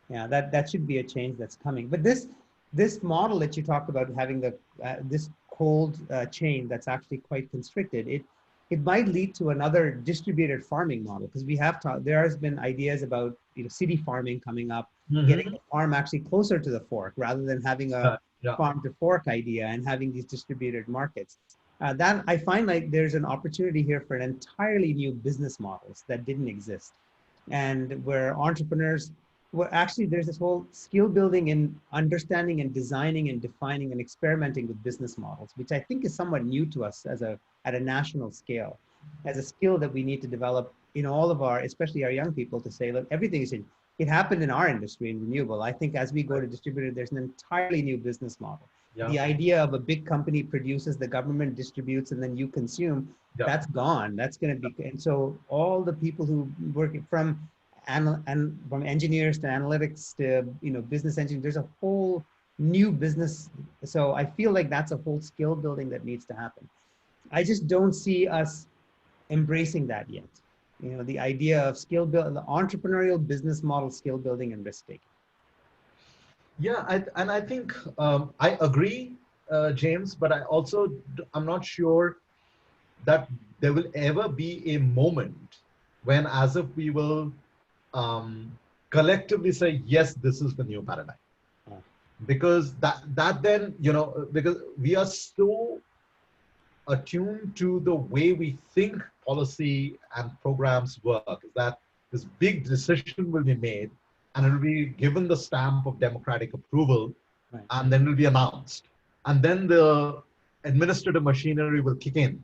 yeah, that should be a change that's coming. But this model that you talked about, having the this cold chain that's actually quite constricted, it might lead to another distributed farming model, because there has been ideas about, you know, city farming coming up, getting the farm actually closer to the fork rather than having a farm to fork idea and having these distributed markets. That I find like there's an opportunity here for an entirely new business models that didn't exist, and where entrepreneurs, well, actually, there's this whole skill building in understanding and designing and defining and experimenting with business models, which I think is somewhat new to us at a national scale, as a skill that we need to develop in all of our, especially our young people, to say, look, everything is it happened in our industry in renewable. I think as we go to distributed, there's an entirely new business model. Yeah. The idea of a big company produces, the government distributes, and then you consume, that's gone. That's going to be, and so all the people who work from from engineers to analytics to, you know, business engineers, there's a whole new business. So I feel like that's a whole skill building that needs to happen. I just don't see us embracing that yet. You know, the idea of skill build, the entrepreneurial business model, skill building and risk taking. Yeah, and I think I agree, James, but I'm not sure that there will ever be a moment when, as if we will collectively say, yes, this is the new paradigm. Because that then, you know, because we are so attuned to the way we think policy and programs work, is that this big decision will be made and it will be given the stamp of democratic approval, and then it will be announced. And then the administrative machinery will kick in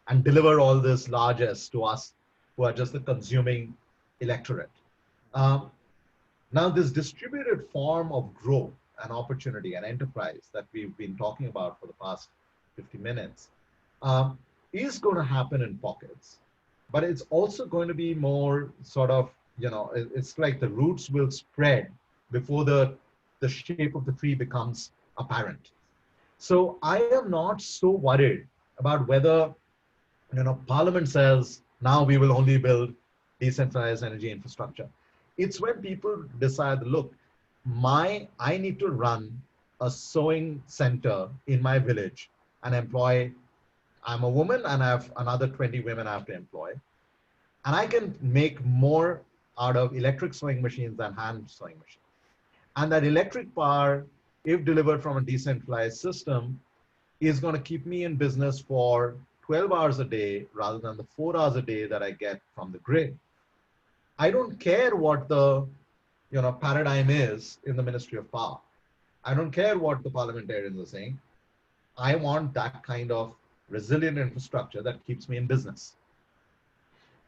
and deliver all this largesse to us who are just the consuming electorate. Now, this distributed form of growth and opportunity and enterprise that we've been talking about for the past 50 minutes is going to happen in pockets, but it's also going to be more sort of, you know, it's like the roots will spread before the shape of the tree becomes apparent. So I am not so worried about whether, you know, Parliament says now we will only build decentralized energy infrastructure. It's when people decide, look, I need to run a sewing center in my village and employ, I'm a woman and I have another 20 women I have to employ. And I can make more out of electric sewing machines than hand sewing machines. And that electric power, if delivered from a decentralized system, is going to keep me in business for 12 hours a day rather than the 4 hours a day that I get from the grid. I don't care what the, you know, paradigm is in the Ministry of Power. I don't care what the parliamentarians are saying. I want that kind of resilient infrastructure that keeps me in business.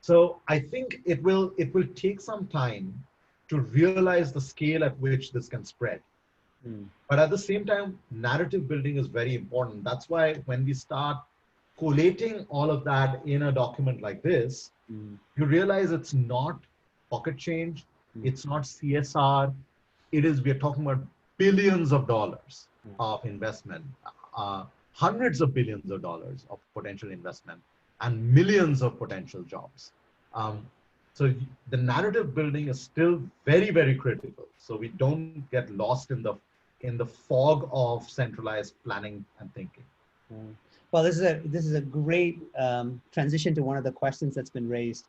So I think it will take some time to realize the scale at which this can spread. But at the same time, narrative building is very important. That's why when we start collating all of that in a document like this, you realize it's not pocket change, it's not CSR, we're talking about billions of dollars of investment, hundreds of billions of dollars of potential investment, and millions of potential jobs. So the narrative building is still very, very critical. So we don't get lost in the fog of centralized planning and thinking. Well, this is a great transition to one of the questions that's been raised.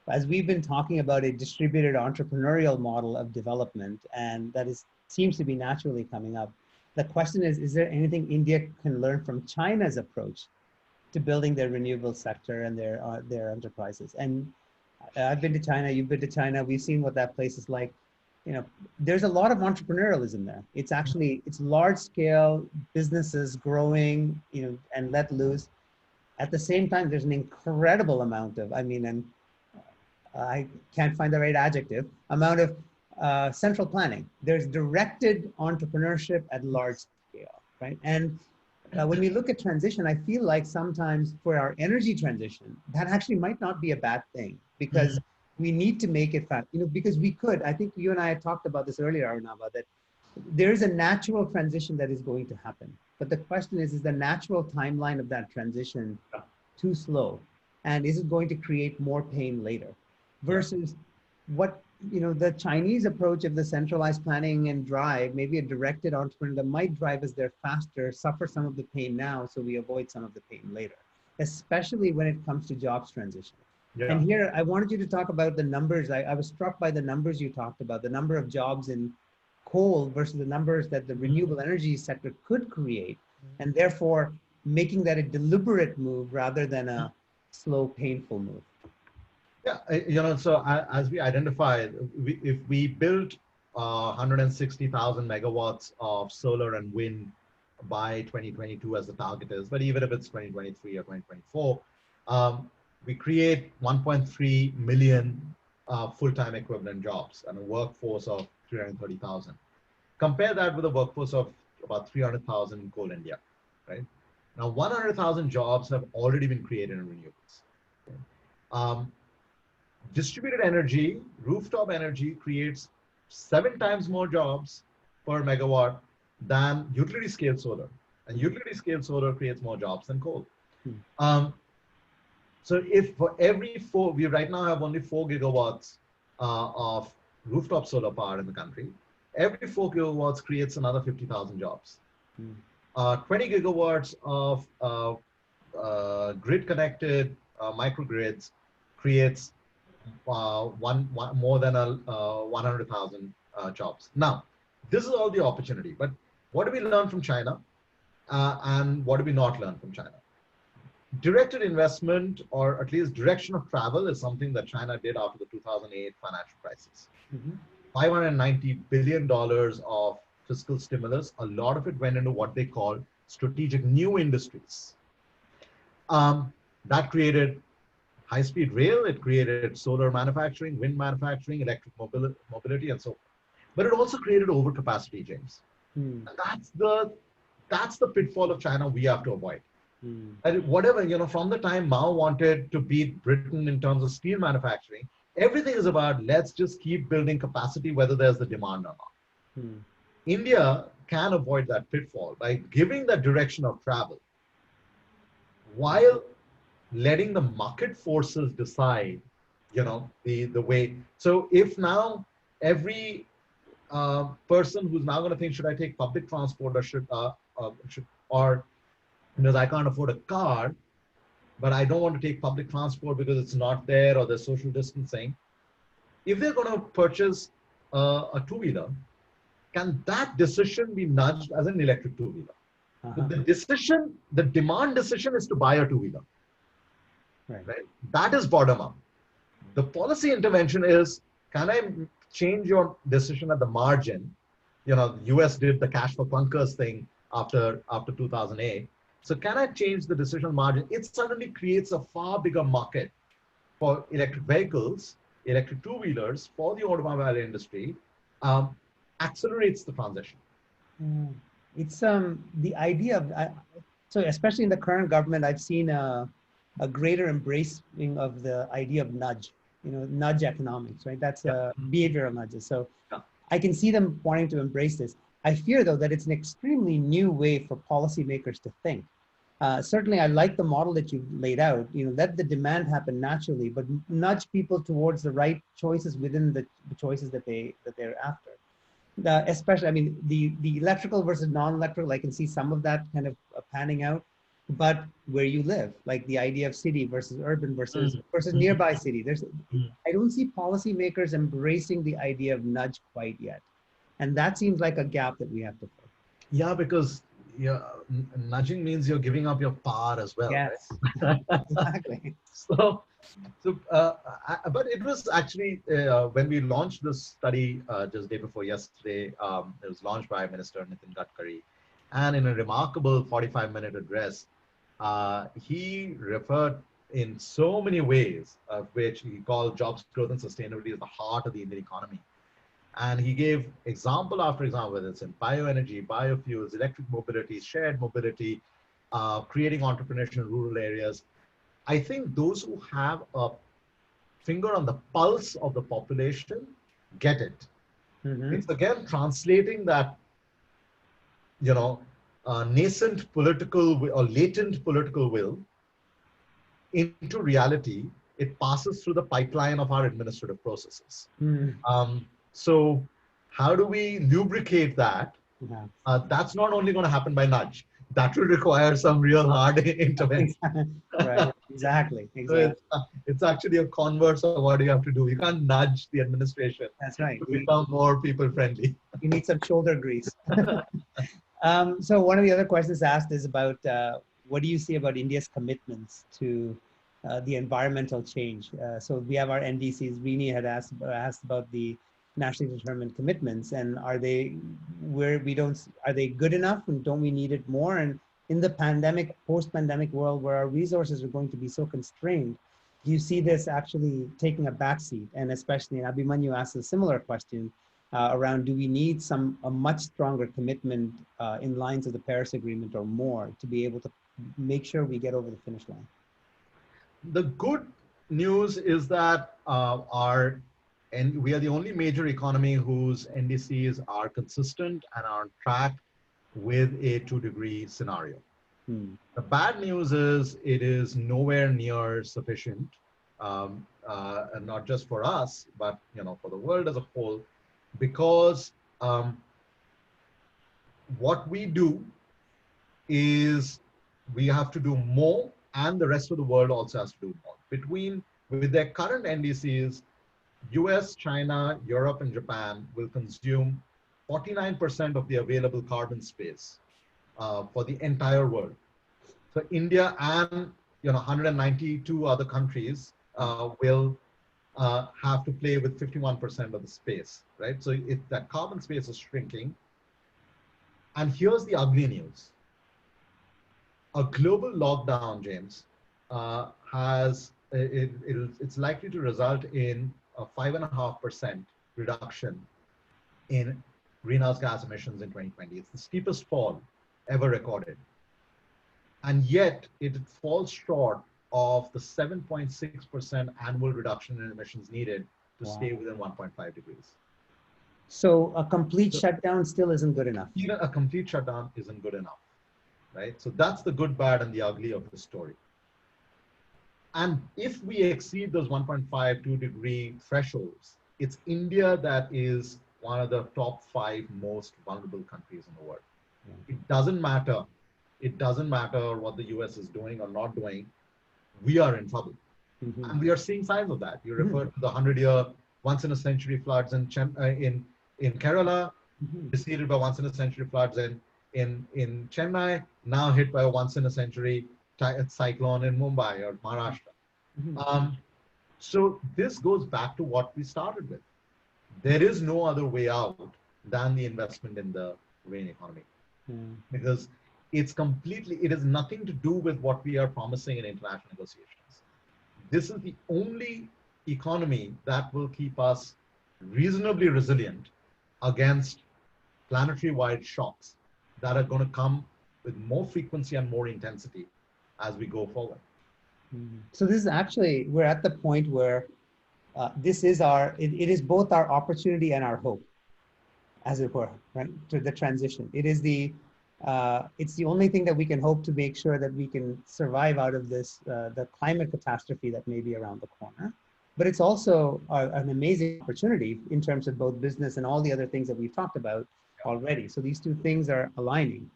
As we've been talking about a distributed entrepreneurial model of development, and that seems to be naturally coming up. The question is there anything India can learn from China's approach to building their renewable sector and their enterprises? And I've been to China, you've been to China, we've seen what that place is like. You know, there's a lot of entrepreneurialism there. It's large scale businesses growing, you know, and let loose. At the same time, there's an incredible amount of, and I can't find the right adjective, amount of central planning. There's directed entrepreneurship at large scale, right? And when we look at transition, I feel like sometimes for our energy transition, that actually might not be a bad thing, because we need to make it fast, you know, because I think you and I had talked about this earlier, Arunabha, that there is a natural transition that is going to happen. But the question is the natural timeline of that transition too slow? And is it going to create more pain later? Versus what, the Chinese approach of the centralized planning and drive, maybe a directed entrepreneur that might drive us there faster, suffer some of the pain now so we avoid some of the pain later, especially when it comes to jobs transition. Yeah. And here, I wanted you to talk about the numbers. I was struck by the numbers you talked about, the number of jobs in coal versus the numbers that the renewable energy sector could create, and therefore making that a deliberate move rather than a slow, painful move. Yeah, so as we identified, if we built 160,000 megawatts of solar and wind by 2022 as the target is, but even if it's 2023 or 2024, we create 1.3 million full-time equivalent jobs and a workforce of 330,000. Compare that with a workforce of about 300,000 in coal India, right? Now, 100,000 jobs have already been created in renewables. Okay? Distributed energy, rooftop energy creates 7 times more jobs per megawatt than utility scale solar. And utility scale solar creates more jobs than coal. So if for every 4, we right now have only 4 gigawatts of rooftop solar power in the country, every 4 gigawatts creates another 50,000 jobs. 20 gigawatts of grid connected microgrids creates more than 100,000 jobs. Now, this is all the opportunity, but what do we learn from China and what do we not learn from China? Directed investment, or at least direction of travel, is something that China did after the 2008 financial crisis. $590 billion of fiscal stimulus, a lot of it went into what they call strategic new industries. That created high-speed rail, it created solar manufacturing, wind manufacturing, electric mobility, and so forth. But it also created overcapacity, James. And that's the pitfall of China we have to avoid. And whatever, from the time Mao wanted to beat Britain in terms of steel manufacturing, everything is about let's just keep building capacity whether there's the demand or not. India can avoid that pitfall by giving that direction of travel while letting the market forces decide, the way. So if now every person who's now going to think, should I take public transport or because I can't afford a car, but I don't want to take public transport because it's not there or there's social distancing. If they're going to purchase a two-wheeler, can that decision be nudged as an electric two-wheeler? The demand decision is to buy a two-wheeler. Right? That is bottom up. The policy intervention is, can I change your decision at the margin? The US did the cash for clunkers thing after 2008. So can I change the decision margin? It suddenly creates a far bigger market for electric vehicles, electric two-wheelers for the automobile industry, accelerates the transition. It's the idea of, so especially in the current government, I've seen a greater embracing of the idea of nudge, nudge economics, right? That's behavioral nudges. So I can see them wanting to embrace this. I fear, though, that it's an extremely new way for policymakers to think. Certainly, I like the model that you've laid out. Let the demand happen naturally, but nudge people towards the right choices within the choices that they're after. Especially, I mean, the electrical versus non-electrical, I can see some of that kind of panning out. But where you live, like the idea of city versus urban versus nearby city, I don't see policymakers embracing the idea of nudge quite yet. And that seems like a gap that we have to fill. Yeah, because nudging means you're giving up your power as well. Yes, right? exactly. But it was actually, when we launched this study just day before yesterday, it was launched by Minister Nitin Gadkari. And in a remarkable 45-minute address, he referred in so many ways, of which he called jobs growth and sustainability as the heart of the Indian economy. And he gave example after example, whether it's in bioenergy, biofuels, electric mobility, shared mobility, creating entrepreneurship in rural areas. I think those who have a finger on the pulse of the population get it. It's again translating that, nascent political or latent political will into reality, it passes through the pipeline of our administrative processes. So how do we lubricate that? Yeah. That's not only going to happen by nudge. That will require some real hard intervention. Right. Exactly. So it's actually a converse of what you have to do. You can't nudge the administration That's right. to become more people friendly. You need some shoulder grease. So one of the other questions asked is about what do you see about India's commitments to the environmental change? So we have our NDCs. Rini had asked about the nationally determined commitments, and are they are they good enough, and don't we need it more? And in the post-pandemic world where our resources are going to be so constrained, do you see this actually taking a backseat? And especially, and Abhimanyu asked a similar question around, do we need a much stronger commitment in lines of the Paris Agreement or more to be able to make sure we get over the finish line? The good news is that we are the only major economy whose NDCs are consistent and are on track with a 2-degree scenario. The bad news is it is nowhere near sufficient, and not just for us, but for the world as a whole, because what we do is we have to do more, and the rest of the world also has to do more. With their current NDCs, US, China, Europe, and Japan will consume 49% of the available carbon space for the entire world. So India and 192 other countries will have to play with 51% of the space, right? So if that carbon space is shrinking, and here's the ugly news. A global lockdown, James, it's likely to result in a 5.5% reduction in greenhouse gas emissions in 2020. It's the steepest fall ever recorded. And yet it falls short of the 7.6% annual reduction in emissions needed to stay within 1.5 degrees. So a complete shutdown still isn't good enough. Even a complete shutdown isn't good enough, right? So that's the good, bad, and the ugly of the story. And if we exceed those 1.5, 2-degree thresholds, it's India that is one of the top 5 most vulnerable countries in the world. Yeah. It doesn't matter. It doesn't matter what the US is doing or not doing. We are in trouble. And we are seeing signs of that. You referred to the 100-year, once-in-a-century floods in Kerala, preceded by once-in-a-century floods in Chennai, now hit by a once-in-a-century cyclone in Mumbai or Maharashtra. So this goes back to what we started with. There is no other way out than the investment in the green economy. Because it has nothing to do with what we are promising in international negotiations. This is the only economy that will keep us reasonably resilient against planetary-wide shocks that are going to come with more frequency and more intensity as we go forward. So this is actually, we're at the point where it is both our opportunity and our hope, as it were, right? To the transition. It's the only thing that we can hope to make sure that we can survive out of this, the climate catastrophe that may be around the corner. But it's also an amazing opportunity in terms of both business and all the other things that we've talked about already. So these two things are aligning.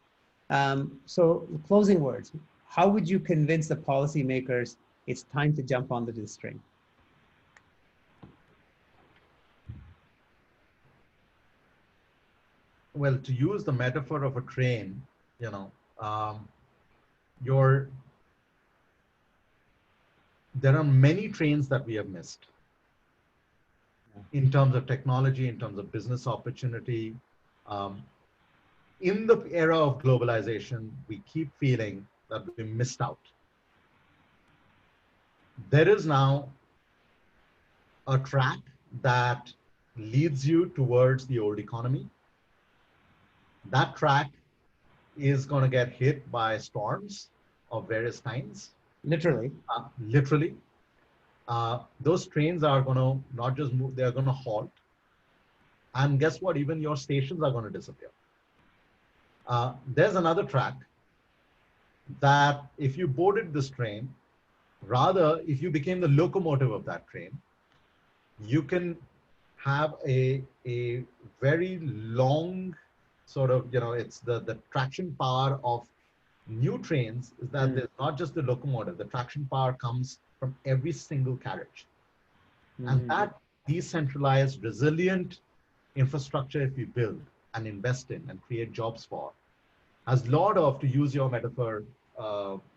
So closing words, how would you convince the policymakers it's time to jump onto this train? Well, to use the metaphor of a train, there are many trains that we have missed in terms of technology, in terms of business opportunity. In the era of globalization, we keep feeling that we missed out. There is now a track that leads you towards the old economy. That track is going to get hit by storms of various kinds. Literally. Literally. Those trains are going to not just move, they're going to halt. And guess what? Even your stations are going to disappear. There's another track that if you boarded this train, Rather, if you became the locomotive of that train, you can have a very long sort of, it's the traction power of new trains is that Mm. there's not just the locomotive, the traction power comes from every single carriage. And Mm. that decentralized, resilient infrastructure, if we build and invest in and create jobs for, has lot of, to use your metaphor,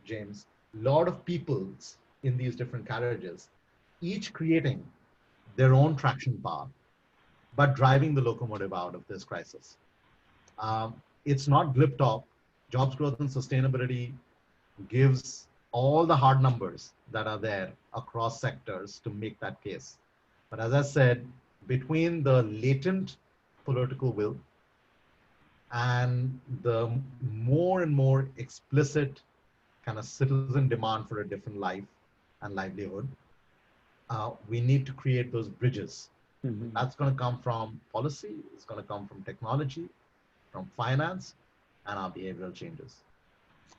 James, lot of peoples in these different carriages, each creating their own traction power, but driving the locomotive out of this crisis. It's not glib talk. Jobs growth and sustainability gives all the hard numbers that are there across sectors to make that case. But as I said, between the latent political will and the more and more explicit kind of citizen demand for a different life and livelihood, we need to create those bridges. Mhm. That's going to come from policy, it's going to come from technology, from finance, and our behavioral changes.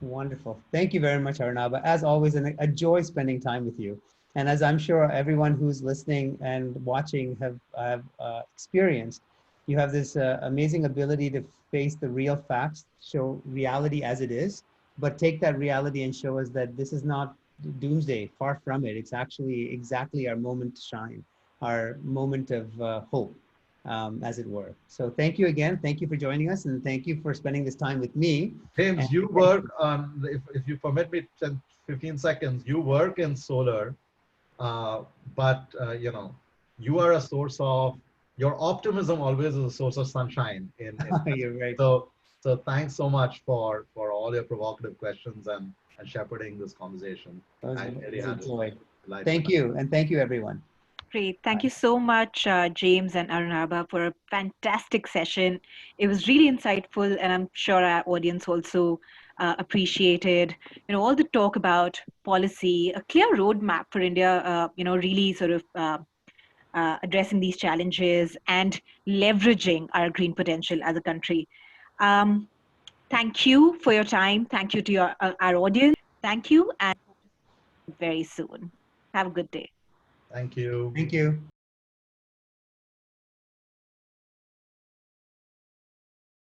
Wonderful. Thank you very much, Arunabha. As always, a joy spending time with you. And as I'm sure everyone who's listening and watching have experienced, you have this amazing ability to face the real facts, show reality as it is, but take that reality and show us that this is not doomsday, far from it. It's actually exactly our moment to shine, our moment of hope, as it were. So thank you again. Thank you for joining us, and thank you for spending this time with me. And James, you work on, if you permit me 10, 15 seconds, you work in solar, but you are a source of, your optimism always is a source of sunshine in you're very kind. so thanks so much for all your provocative questions and shepherding this conversation. I It really was a had a joy. delightful Thank time. you. And thank you, everyone. Great. Thank you so much, James and Arunabha, for a fantastic session. It was really insightful, and I'm sure our audience also appreciated, all the talk about policy, a clear roadmap for India, really sort of addressing these challenges and leveraging our green potential as a country. Um, Thank you for your time. Thank you to our audience. Thank you, and very soon. Have a good day. Thank you. Thank you.